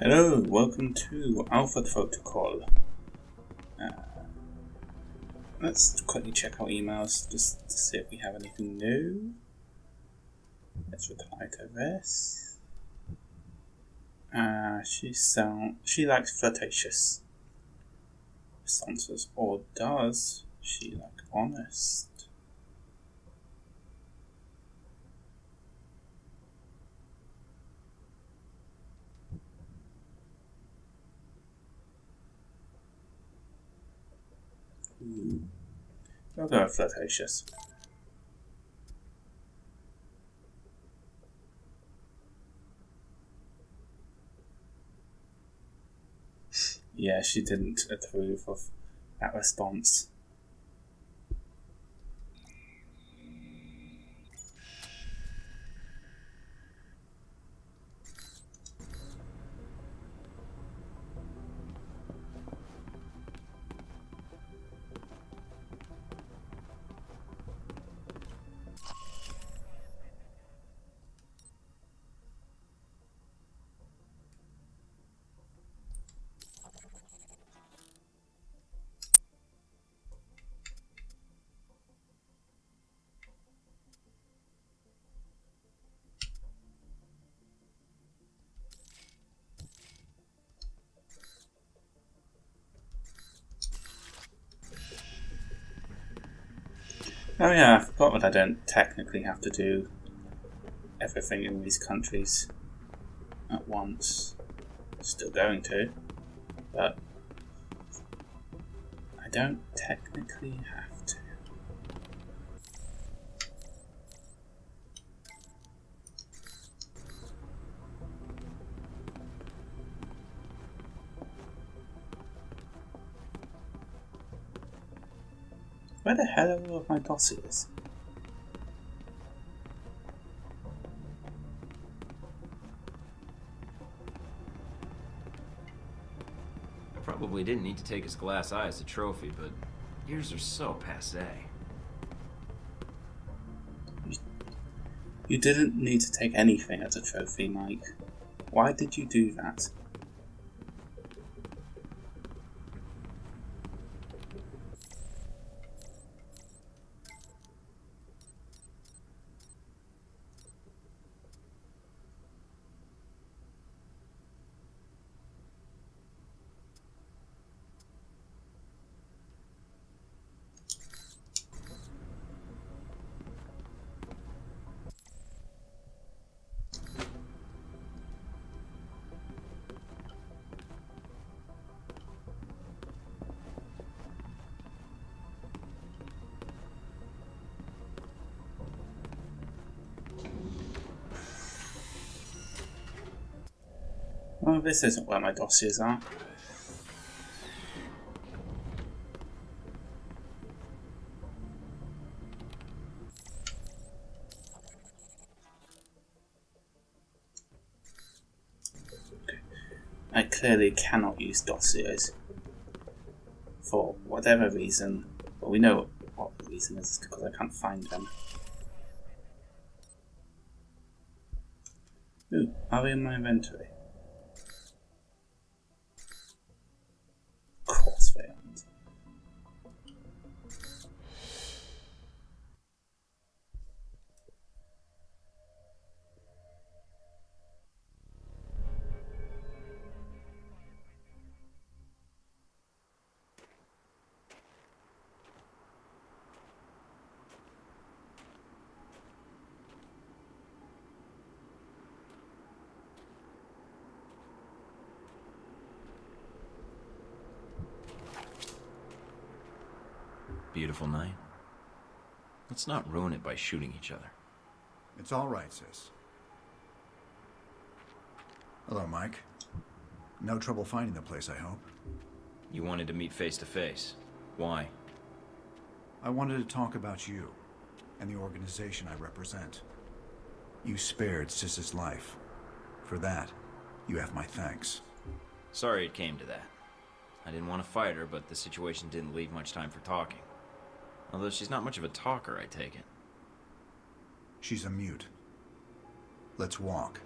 Hello, welcome to Alpha Protocol. Uh, let's quickly check our emails just to see if we have anything new. Let's reply to this. She likes flirtatious responses, or does she like honest? We'll go with flirtatious. Yeah, she didn't approve of that response. Oh yeah, I forgot that I don't technically have to do everything in these countries at once. Still going to, but I don't technically have to. Where the hell are all of my dossiers? I probably didn't need to take his glass eye as a trophy, but yours are so passé. You didn't need to take anything as a trophy, Mike. Why did you do that? Well, this isn't where my dossiers are. I clearly cannot use dossiers. For whatever reason. But we know what the reason is, because I can't find them. Ooh, are they in my inventory? Of course they aren't. Beautiful night. Let's not ruin it by shooting each other. It's all right, sis. Hello, Mike. No trouble finding the place, I hope. You wanted to meet face to face. Why? I wanted to talk about you and the organization I represent. You spared Sis's life. For that, you have my thanks. Sorry it came to that. I didn't want to fight her, but the situation didn't leave much time for talking. Although she's not much of a talker, I take it. She's a mute. Let's walk.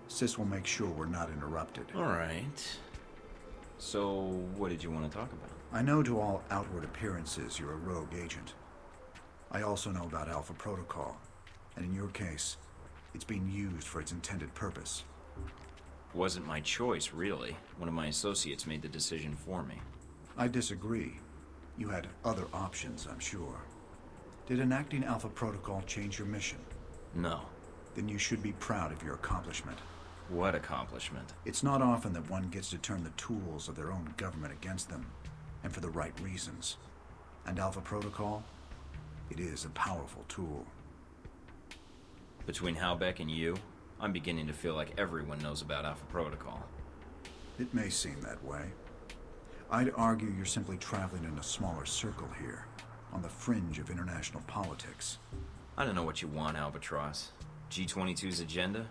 Sis will make sure we're not interrupted. Alright. So, what did you want to talk about? I know to all outward appearances you're a rogue agent. I also know about Alpha Protocol, and in your case, it's being used for its intended purpose. Wasn't my choice, really. One of my associates made the decision for me. I disagree. You had other options, I'm sure. Did enacting Alpha Protocol change your mission? No. Then you should be proud of your accomplishment. What accomplishment? It's not often that one gets to turn the tools of their own government against them, and for the right reasons. And Alpha Protocol? It is a powerful tool. Between Halbeck and you, I'm beginning to feel like everyone knows about Alpha Protocol. It may seem that way. I'd argue you're simply traveling in a smaller circle here, on the fringe of international politics. I don't know what you want, Albatross. G22's agenda?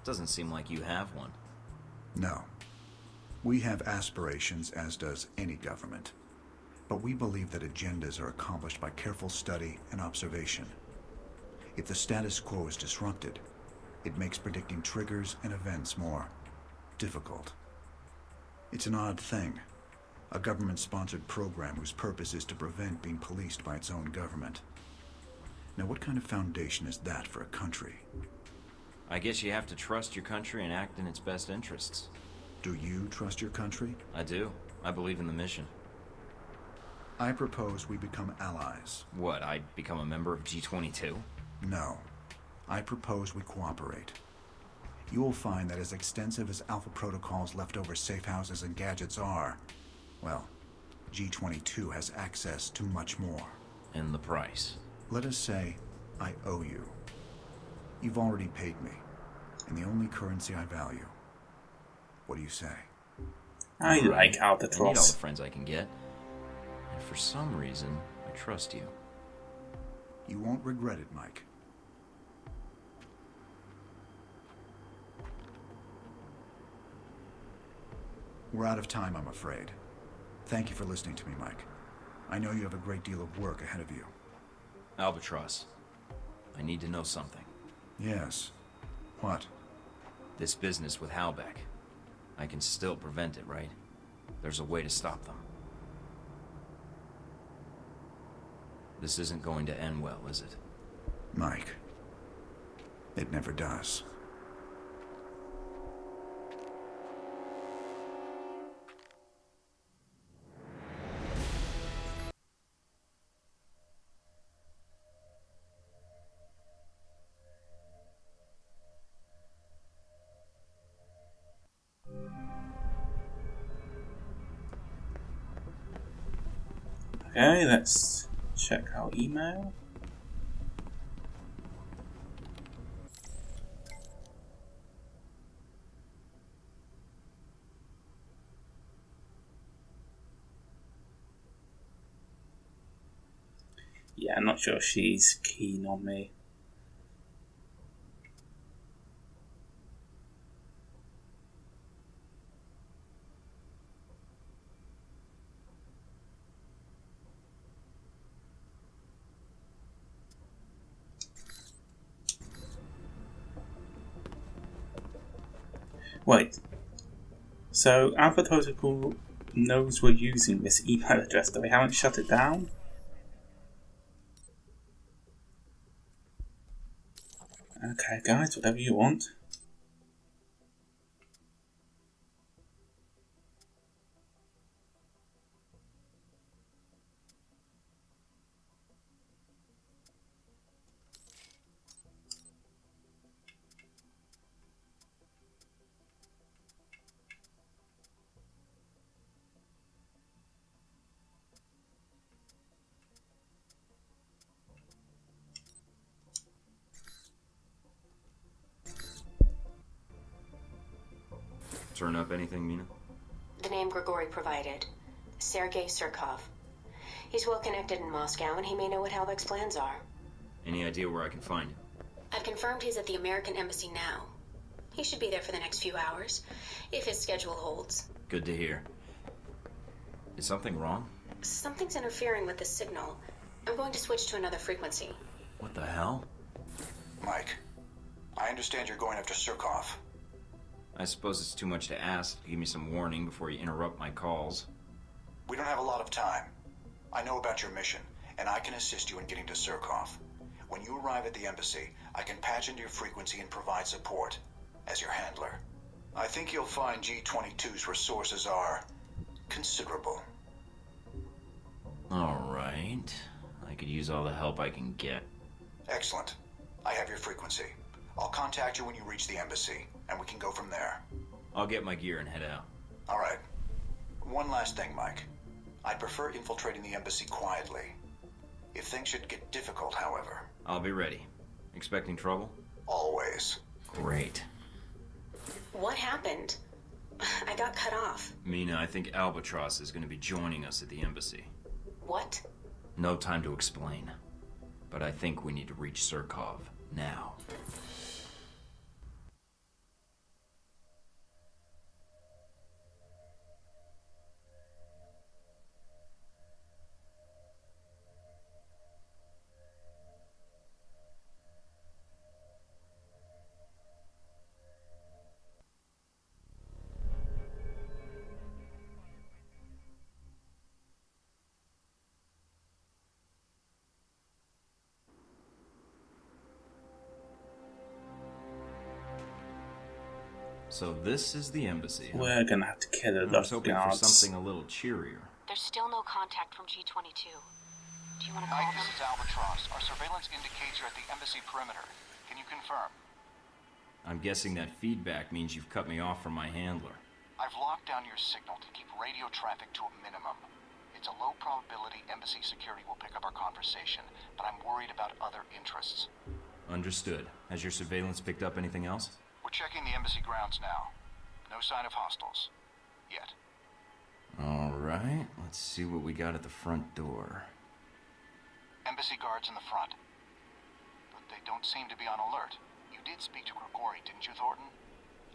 Doesn't seem like you have one. No. We have aspirations, as does any government. But we believe that agendas are accomplished by careful study and observation. If the status quo is disrupted, it makes predicting triggers and events more difficult. It's an odd thing. A government-sponsored program whose purpose is to prevent being policed by its own government. Now, what kind of foundation is that for a country? I guess you have to trust your country and act in its best interests. Do you trust your country? I do. I believe in the mission. I propose we become allies. What, I become a member of G22? No. I propose we cooperate. You will find that as extensive as Alpha Protocol's leftover safe houses and gadgets are, well, G22 has access to much more. And the price? Let us say I owe you. You've already paid me, and the only currency I value. What do you say? I like I need all Albatross. the friends I can get. And for some reason, I trust you. You won't regret it, Mike. We're out of time, I'm afraid. Thank you for listening to me, Mike. I know you have a great deal of work ahead of you. Albatross, I need to know something. Yes. What? This business with Halbeck. I can still prevent it, right? There's a way to stop them. This isn't going to end well, is it? Mike. It never does. Okay, let's check our email. Yeah, I'm not sure she's keen on me. Wait. So Alpha Protocol knows we're using this email address, but they haven't shut it down? Okay, guys, whatever you want. Turn up anything, Mina? The name Grigori provided. Sergei Surkov. He's well connected in Moscow, and he may know what Halbeck's plans are. Any idea where I can find him? I've confirmed he's at the American Embassy now. He should be there for the next few hours, if his schedule holds. Good to hear. Is something wrong? Something's interfering with the signal. I'm going to switch to another frequency. What the hell? Mike, I understand you're going after Surkov. I suppose it's too much to ask to give me some warning before you interrupt my calls. We don't have a lot of time. I know about your mission, and I can assist you in getting to Surkov. When you arrive at the embassy, I can patch into your frequency and provide support as your handler. I think you'll find G-22's resources are considerable. Alright. I could use all the help I can get. Excellent. I have your frequency. I'll contact you when you reach the embassy, and we can go from there. I'll get my gear and head out. All right. One last thing, Mike. I'd prefer infiltrating the embassy quietly. If things should get difficult, however. I'll be ready. Expecting trouble? Always. Great. What happened? I got cut off. Mina, I think Albatross is going to be joining us at the embassy. What? No time to explain. But I think we need to reach Surkov now. So this is the embassy. Huh? We're gonna have to kill a I lot was of hoping for guards. something a little cheerier. There's still no contact from G-22. Do you want to call Mike, them? this is Albatross. Our surveillance indicates you're at the embassy perimeter. Can you confirm? I'm guessing that feedback means you've cut me off from my handler. I've locked down your signal to keep radio traffic to a minimum. It's a low probability embassy security will pick up our conversation, but I'm worried about other interests. Understood. Has your surveillance picked up anything else? We're checking the embassy grounds now. No sign of hostiles. Yet. Alright, let's see what we got at the front door. Embassy guards in the front. But they don't seem to be on alert. You did speak to Grigori, didn't you, Thorton?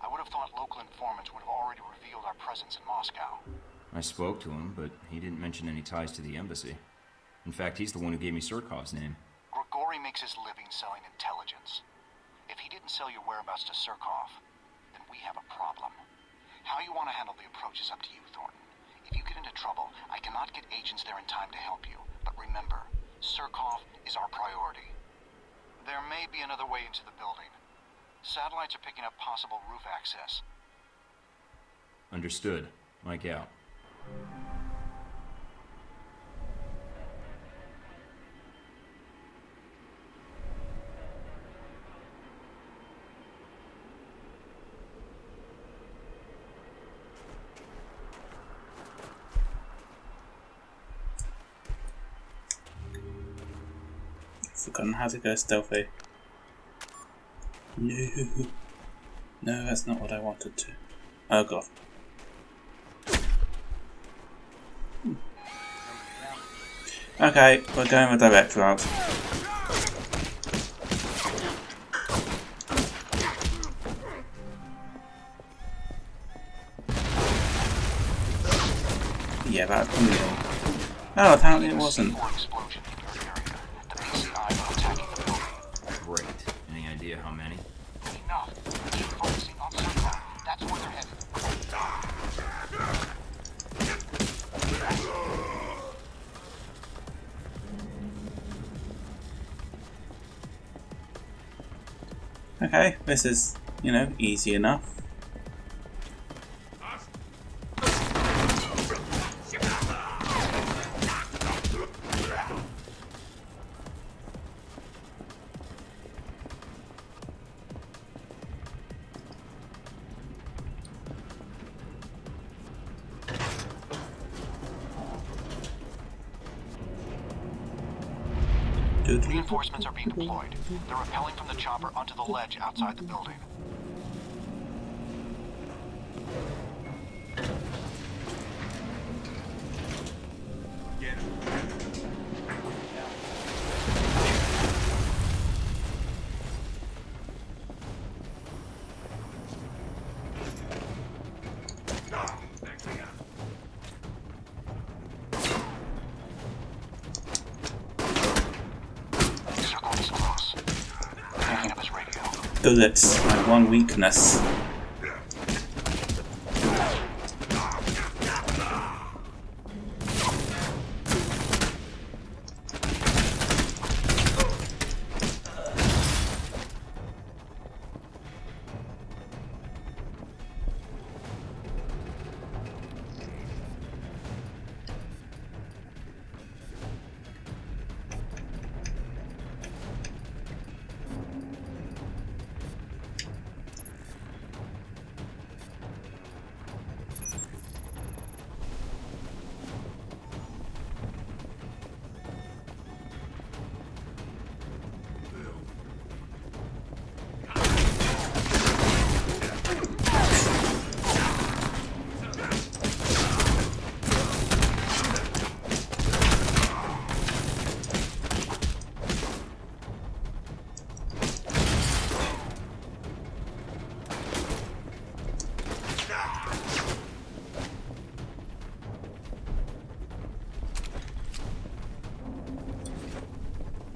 I would have thought local informants would have already revealed our presence in Moscow. I spoke to him, but he didn't mention any ties to the embassy. In fact, he's the one who gave me Surkov's name. Grigori makes his living selling intelligence. If he didn't sell your whereabouts to Surkov, then we have a problem. How you want to handle the approach is up to you, Thornton. If you get into trouble, I cannot get agents there in time to help you. But remember, Surkov is our priority. There may be another way into the building. Satellites are picking up possible roof access. Understood. Mike out. Forgotten how to go stealthy. No. No, that's not what I wanted to. Oh god. Okay, we're going with direct route. Yeah, that was me. Oh, apparently it wasn't. Explosion in your area. The PCI are attacking the building. Great. Any idea how many? Enough. Keep focusing on Surkov. That's where they're headed. Okay, this is, you know, easy enough. Reinforcements are being deployed. They're rappelling from the chopper onto the ledge outside the building. Circle is close. Picking up his radio. Bullets, my one weakness.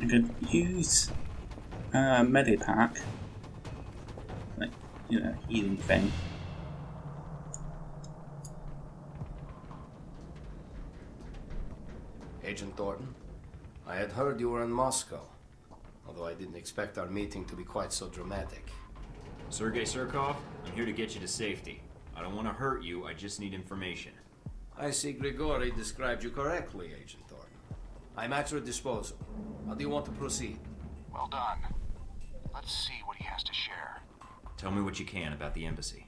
I could use Medipack, like, you know, healing thing. Agent Thornton, I had heard you were in Moscow, although I didn't expect our meeting to be quite so dramatic. Sergei Surkov, I'm here to get you to safety. I don't want to hurt you, I just need information. I see Grigori described you correctly, Agent Thornton. I'm at your disposal. How do you want to proceed? Well done. Let's see what he has to share. Tell me what you can about the embassy.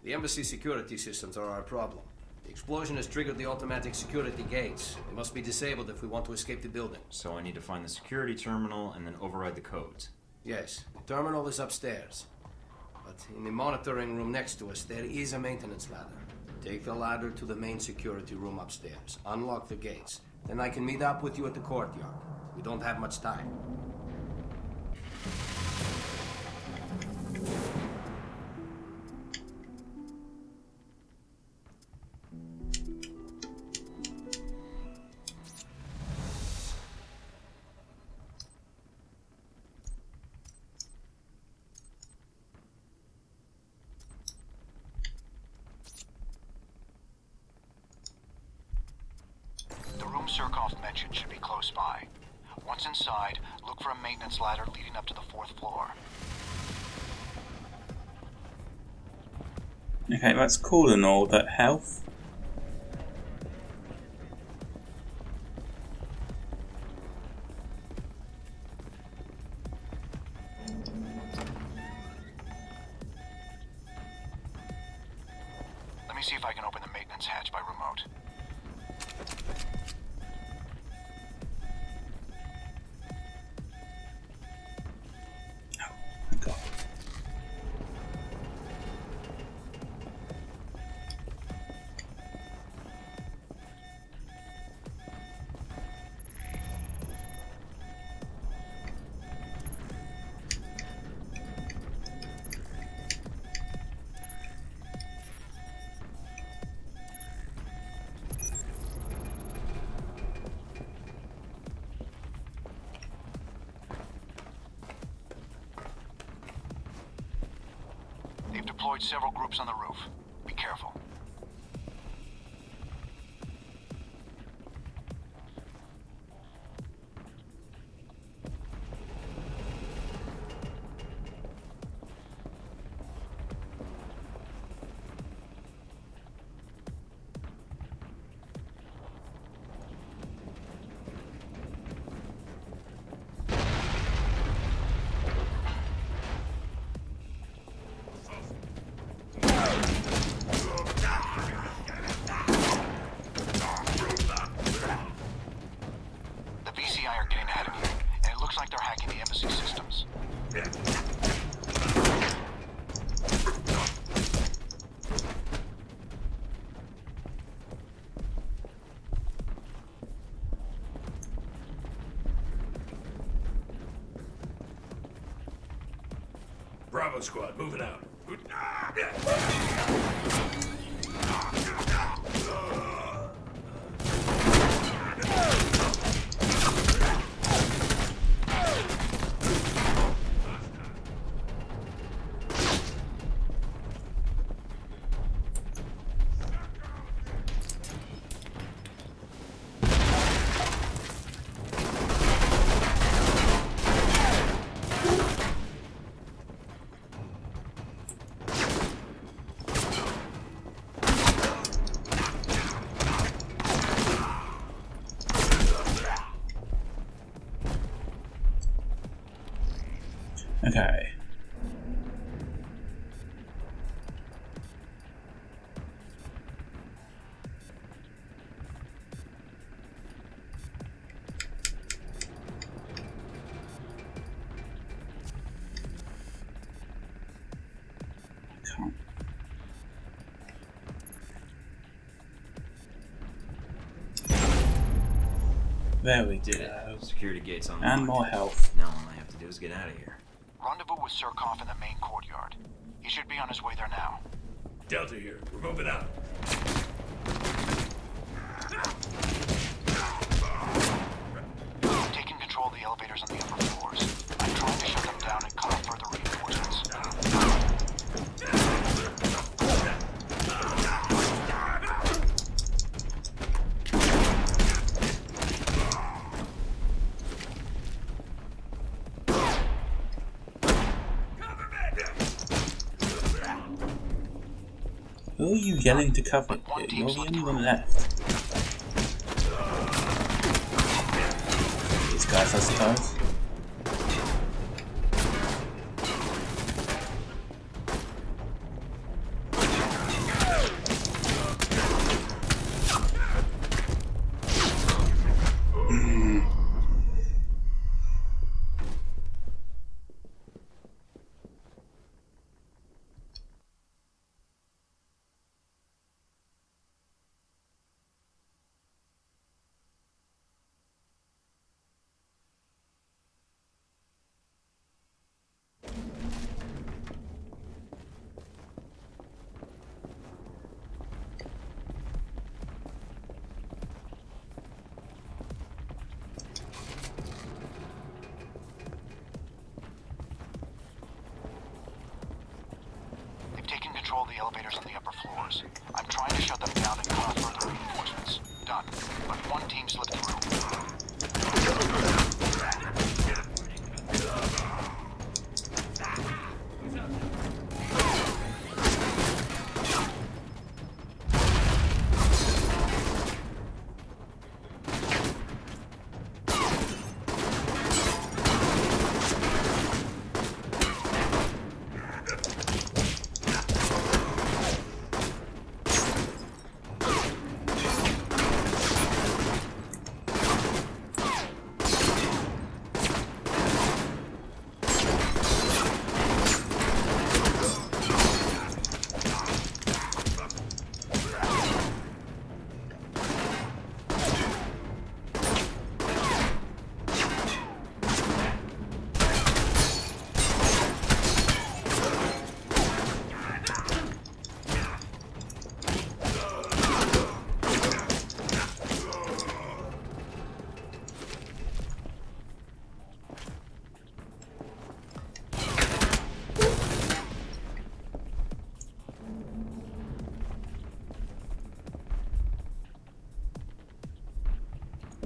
The embassy security systems are our problem. The explosion has triggered the automatic security gates. They must be disabled if we want to escape the building. So I need to find the security terminal and then override the codes. Yes, the terminal is upstairs. But in the monitoring room next to us, there is a maintenance ladder. Take the ladder to the main security room upstairs. Unlock the gates. Then I can meet up with you at the courtyard. We don't have much time. The room Surkov mentioned should be close by. Once inside, look for a maintenance ladder leading up to the 4th floor. Okay, that's cool and all, but health? Let me see if I can open the maintenance hatch by remote. God. They've deployed several groups on the roof. Be careful. The VCI are getting ahead of you, and it looks like they're hacking the embassy systems. Bravo squad, moving out. Okay. Can't. There we go. Security gates on. And more health. Now all I have to do is get out of here. Rendezvous with Surkov in the main courtyard. He should be on his way there now. Delta here. We're moving out. I've taken control of the elevators on the upper floors. I'm trying to shut them down and cut off further reinforcements. Who are you yelling to cover here? You're the only one left. These guys, I suppose. Taken control of the elevators on the upper floors. I'm trying to shut them down and cut off further reinforcements. Done. But one team slipped through.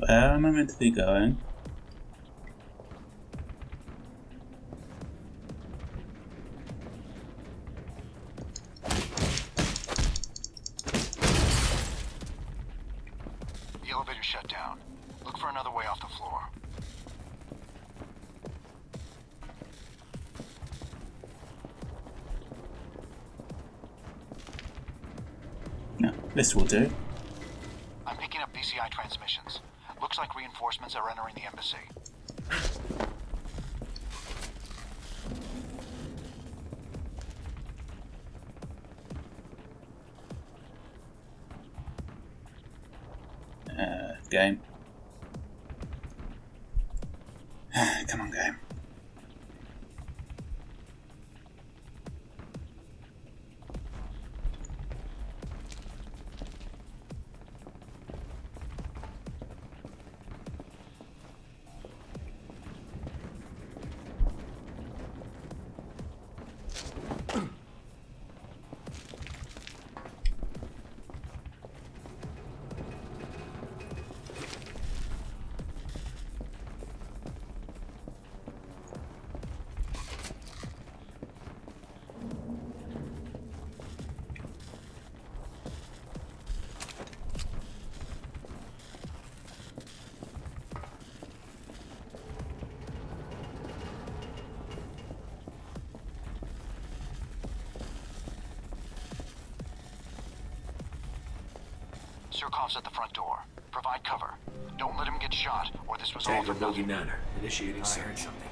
Where am I meant to be going? The elevator shut down. Look for another way off the floor. No, this will do. I'm picking up PCI transmissions. Looks like reinforcements are entering the embassy. Game. Come on, game. Surkov's at the front door. Provide cover. Don't let him get shot, or this was all Tango for Bogey nothing. Manor. Initiating I search. heard something.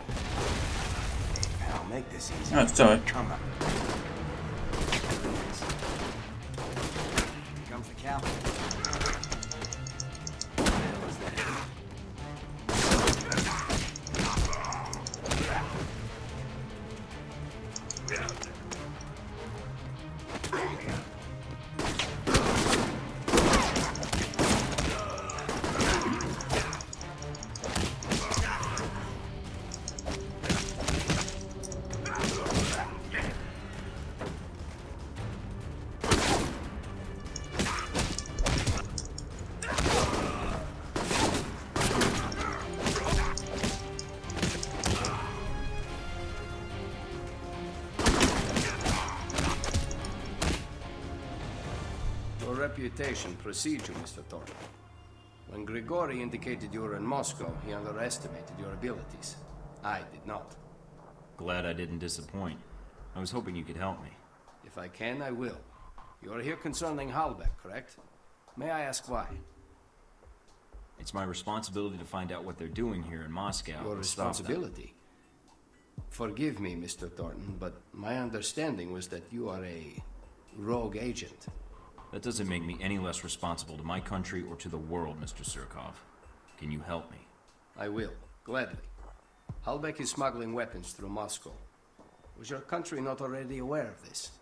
I'll make this easy. Oh, sorry. Come on. Comes the cavalry. What the hell is that? reputation precedes you, Mr. Thornton. When Grigori indicated you were in Moscow, he underestimated your abilities. I did not. Glad I didn't disappoint. I was hoping you could help me. If I can, I will. You are here concerning Halbech, correct? May I ask why? It's my responsibility to find out what they're doing here in Moscow. Your and stop them. responsibility? Forgive me, Mr. Thornton, but my understanding was that you are a rogue agent. That doesn't make me any less responsible to my country or to the world, Mr. Surkov. Can you help me? I will, gladly. Halbech is smuggling weapons through Moscow. Was your country not already aware of this?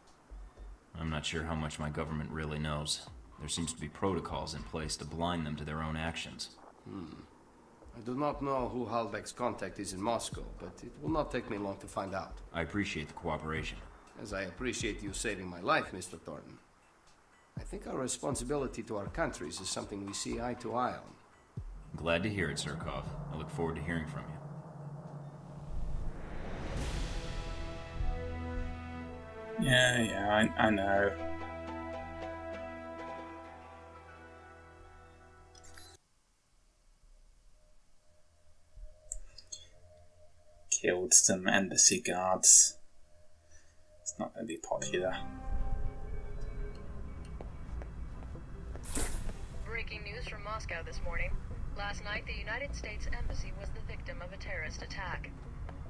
I'm not sure how much my government really knows. There seems to be protocols in place to blind them to their own actions. I do not know who Halbech's contact is in Moscow, but it will not take me long to find out. I appreciate the cooperation. As I appreciate you saving my life, Mr. Thornton. I think our responsibility to our countries is something we see eye to eye on. Glad to hear it, Surkov. I look forward to hearing from you. Yeah, I know. Killed some embassy guards. It's not going to be popular. Breaking news from Moscow this morning. Last night, the United States Embassy was the victim of a terrorist attack.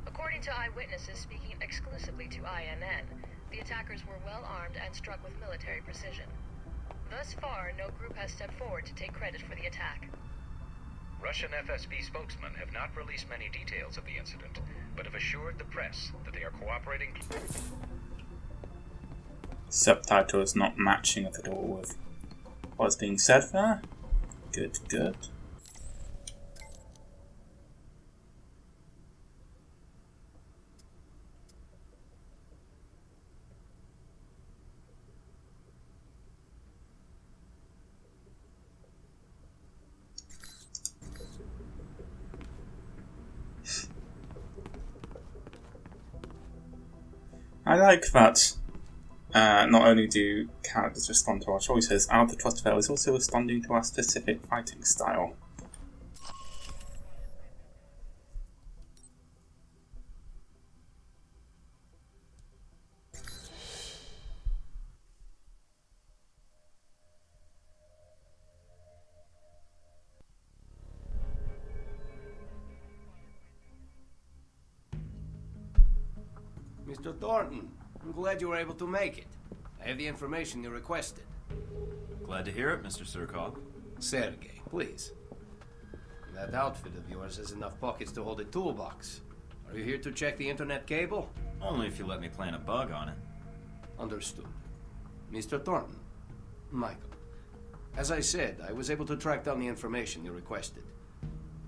According to eyewitnesses speaking exclusively to INN, the attackers were well armed and struck with military precision. Thus far, no group has stepped forward to take credit for the attack. Russian FSB spokesmen have not released many details of the incident, but have assured the press that they are cooperating. Subtitles not matching at all with what's being said there. Good, good. I like that not only do characters respond to our choices, our trust fail is also responding to our specific fighting style. Mr. Thornton, I'm glad you were able to make it. I have the information you requested. Glad to hear it, Mr. Surkov. Sergei, please. That outfit of yours has enough pockets to hold a toolbox. Are you here to check the internet cable? Only if you let me plant a bug on it. Understood. Mr. Thornton, Michael. As I said, I was able to track down the information you requested.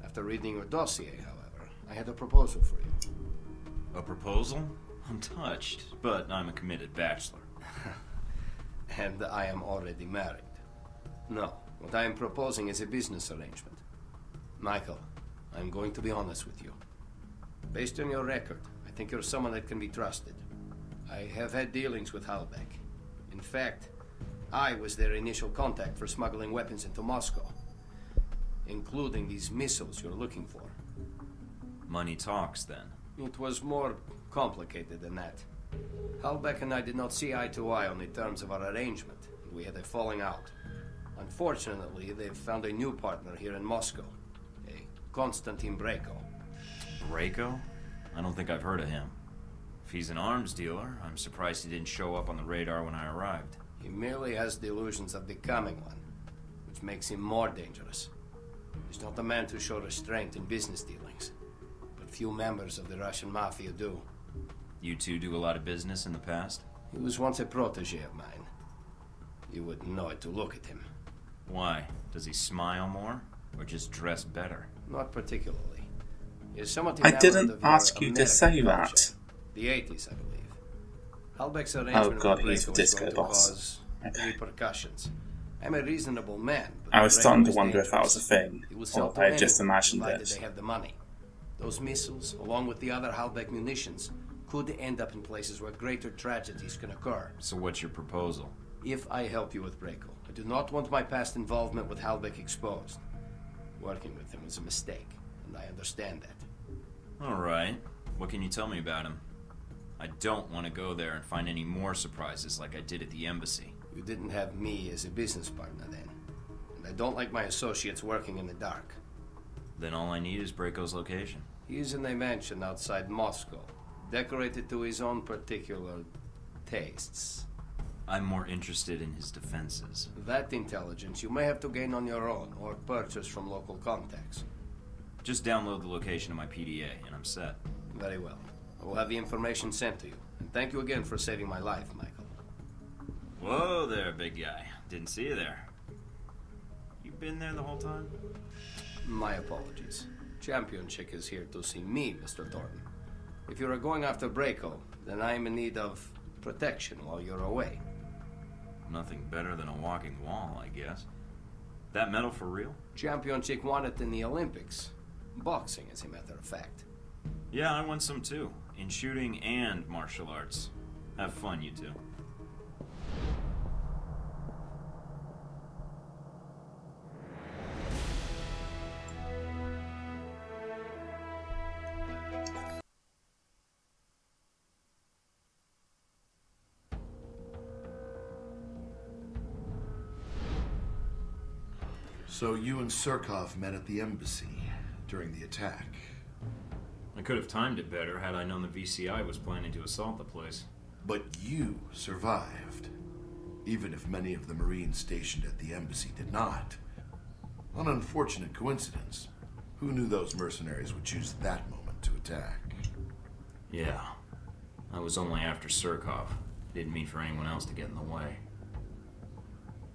After reading your dossier, however, I had a proposal for you. A proposal? I'm touched, but I'm a committed bachelor. And I am already married. No, what I am proposing is a business arrangement. Michael, I'm going to be honest with you. Based on your record, I think you're someone that can be trusted. I have had dealings with Halbech. In fact, I was their initial contact for smuggling weapons into Moscow, including these missiles you're looking for. Money talks, then. It was more complicated than that. Halbech and I did not see eye to eye on the terms of our arrangement, and we had a falling out. Unfortunately, they've found a new partner here in Moscow, a Konstantin Brayko. Brayko? I don't think I've heard of him. If he's an arms dealer, I'm surprised he didn't show up on the radar when I arrived. He merely has delusions of becoming one, which makes him more dangerous. He's not the man to show restraint in business dealings, but few members of the Russian mafia do. You two do a lot of business in the past? He was once a protege of mine. You wouldn't know it to look at him. Why? Does he smile more? Or just dress better? Not particularly. He is somewhat I enamored didn't of your ask you to American say culture. that. The 80s, I believe. Halbech's arrangement God, with he's Brayko the is disco going to boss. cause Okay. repercussions. I'm a reasonable man, but I was Brayko starting to is wonder if that was a dangerous. thing, He will sell or to I had just anyone, imagined provided it. they have the money. Those missiles, along with the other Halbech munitions, could end up in places where greater tragedies can occur. So what's your proposal? if I help you with Braco. I do not want my past involvement with Halbeck exposed. Working with him was a mistake, and I understand that. Alright. What can you tell me about him? I don't want to go there and find any more surprises like I did at the embassy. You didn't have me as a business partner then. And I don't like my associates working in the dark. Then all I need is Braco's location. He's in a mansion outside Moscow, decorated to his own particular tastes. I'm more interested in his defenses. That intelligence you may have to gain on your own or purchase from local contacts. Just download the location of my PDA and I'm set. Very well. I will have the information sent to you. And thank you again for saving my life, Michael. Whoa there, big guy. Didn't see you there. You been there the whole time? My apologies. Champion Chick is here to see me, Mr. Thornton. If you are going after Braco, then I am in need of protection while you're away. Nothing better than a walking wall, I guess. That medal for real? Champion Chick won it in the Olympics. Boxing, as a matter of fact. Yeah, I won some too. In shooting and martial arts. Have fun, you two. So you and Surkov met at the embassy during the attack. I could have timed it better had I known the VCI was planning to assault the place. But you survived, even if many of the Marines stationed at the embassy did not. An unfortunate coincidence. Who knew those mercenaries would choose that moment to attack? Yeah. I was only after Surkov. Didn't mean for anyone else to get in the way.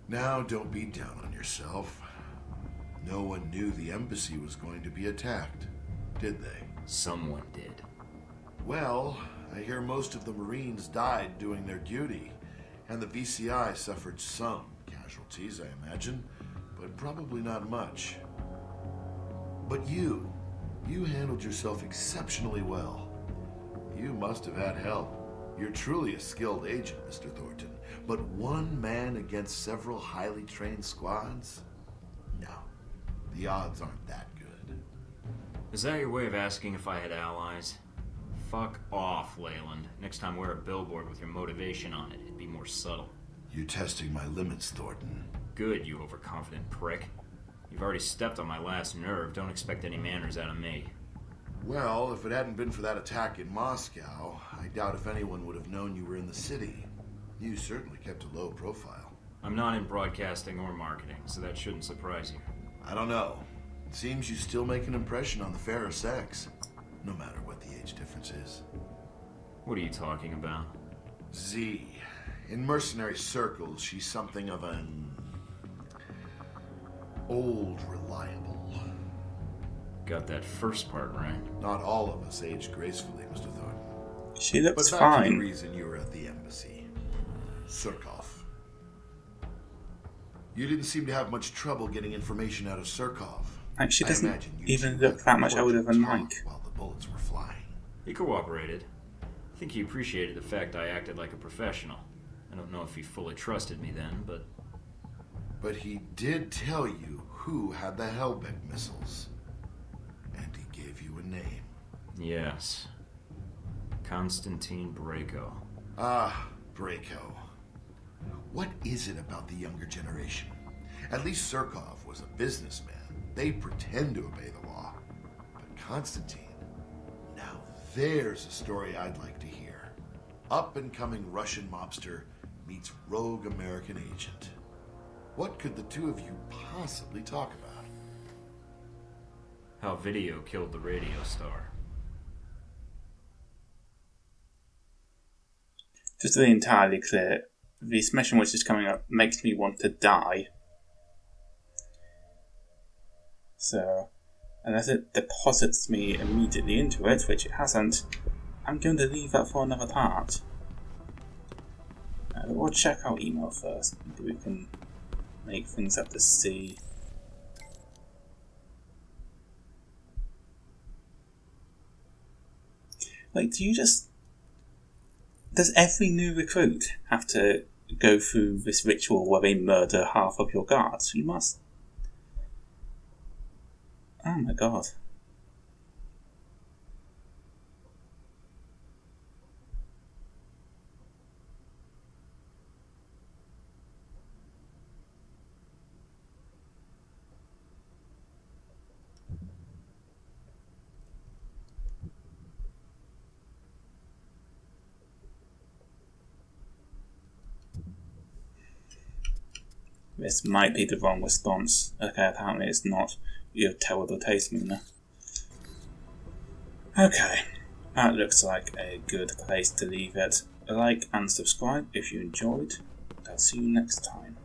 Now don't be down on yourself. No one knew the embassy was going to be attacked, did they? Someone did. Well, I hear most of the Marines died doing their duty, and the VCI suffered some casualties, I imagine, but probably not much. But you handled yourself exceptionally well. You must have had help. You're truly a skilled agent, Mr. Thornton, but one man against several highly trained squads? No, the odds aren't that good. Is that your way of asking if I had allies? Fuck off, Leyland. Next time wear a billboard with your motivation on it. It'd be more subtle. You're testing my limits, Thornton. Good, you overconfident prick. You've already stepped on my last nerve. Don't expect any manners out of me. Well, if it hadn't been for that attack in Moscow, I doubt if anyone would have known you were in the city. You certainly kept a low profile. I'm not in broadcasting or marketing, so that shouldn't surprise you. I don't know. It seems you still make an impression on the fairer sex, no matter what the age difference is. What are you talking about? Z. In mercenary circles, she's something of an old reliable. Got that first part right. Not all of us age gracefully, Mr. Thornton. She looks But back to the fine. reason you were at the embassy. Surkov. You didn't seem to have much trouble getting information out of Surkov. Like, she I doesn't imagine you even two look let that the much older than portraits Mike. talk while the bullets were flying. He cooperated. I think he appreciated the fact I acted like a professional. I don't know if he fully trusted me then, but... But he did tell you who had the Helbeck missiles. And he gave you a name. Yes. Constantine Braco. Ah, Braco. What is it about the younger generation? At least Surkov was a businessman. They pretend to obey the law. But Constantine, now there's a story I'd like to hear. Up-and-coming Russian mobster meets rogue American agent. What could the two of you possibly talk about? How video killed the radio star. Just to be entirely clear, this mission which is coming up makes me want to die. So, unless it deposits me immediately into it, which it hasn't, I'm going to leave that for another part. We'll check our email first. Maybe we can make things up to see. Like, does every new recruit have to go through this ritual where they murder half of your guards. You must. Oh my god. This might be the wrong response. Okay, apparently it's not. You have terrible taste, Mina. Okay, that looks like a good place to leave it. Like and subscribe if you enjoyed, and I'll see you next time.